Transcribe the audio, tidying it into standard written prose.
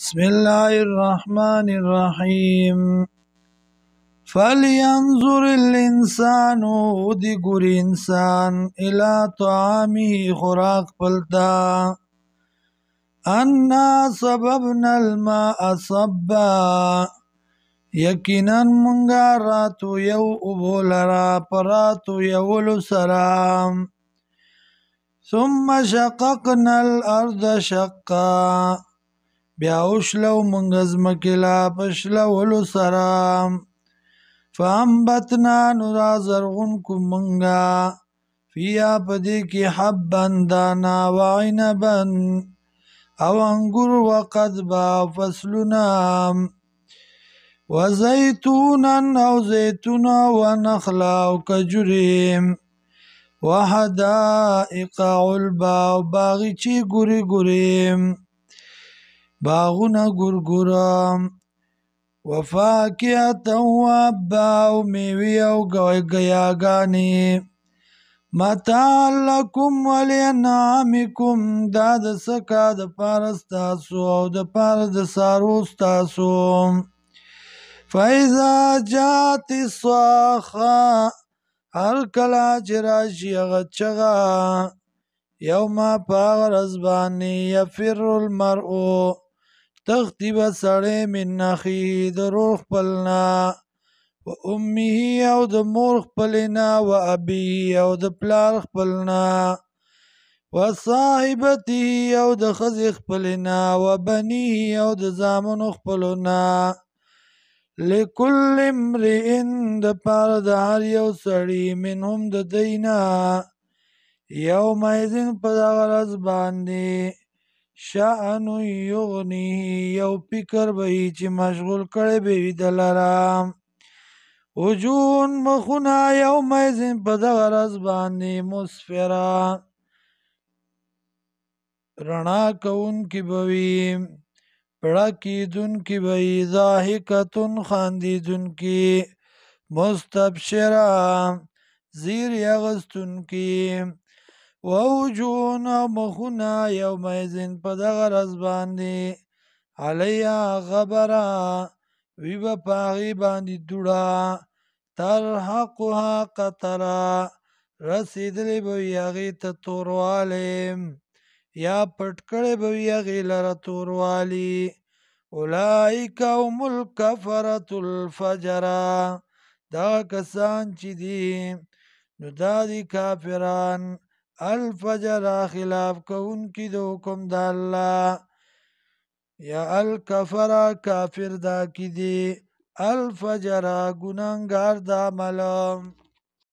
بسم الله الرحمن الرحيم فلينظر الإنسان ودقر إنسان إلى طعامه خوراک پلتا أنا صببنا الماء صبا یقینا منگا راتو یو ابولرا پراتو یولو سرام ثم شققنا الأرض شقا بیا اوشلو منگز مکلا پشلولو سرام فانبتنا نرا زرغن کو منگا فیا پدی کی حبن دانا وعنبن او انگر وقدبا فصلنا وزیتونا او زیتونا ونخلا او کجریم وحدائق علبا او باغچی گری گریم باغونا گرگرام وفاکهتا وابا او میوی او گیاگانی متاع لکم ولینعامکم دا د سکا د پارستاسو او د پار د ساروستاسو فاذا جات الصاخه هر کلا چراشی غچغا یوم پاغرز بانی یفر المرء تختی بسڑے من اخیه د رور خپلنا و امه او د مور خپلنا و ابيه او د پلار خپلنا و صاحبته او د خزی خپلنا و بنيه او د زامنو خپلنا لکل امرئ د پار د هر یو سړی منهم د دینا یومئذ په دغه ورځ باندې شأن یغنیه یو فکر به چې مشغول کړی به وي دلره وجوه مخونه یومئذ په دغه ورځ باندې مسفره رڼا کوونکې به وي پړه کیدونکې به وي ضاحکة خندېدونکې مستبشره زیری اخیستونکې ووجوه او مخونه یومئذ په دغه ورځ باندې علیها غبره وی به په هغې باندې دوړه ترحقها قطره رسېدلی به وي هغې ته توروالی یا پټ کړی به وي هغې لره توروالی اولئک هم الکفرة الفجره دغه کسان چې دي نو دا دي کافران الفجر خلاف کوونکي د حکم د الله یا الکفر کافر دا کی دی الفجر گناهګار د عمل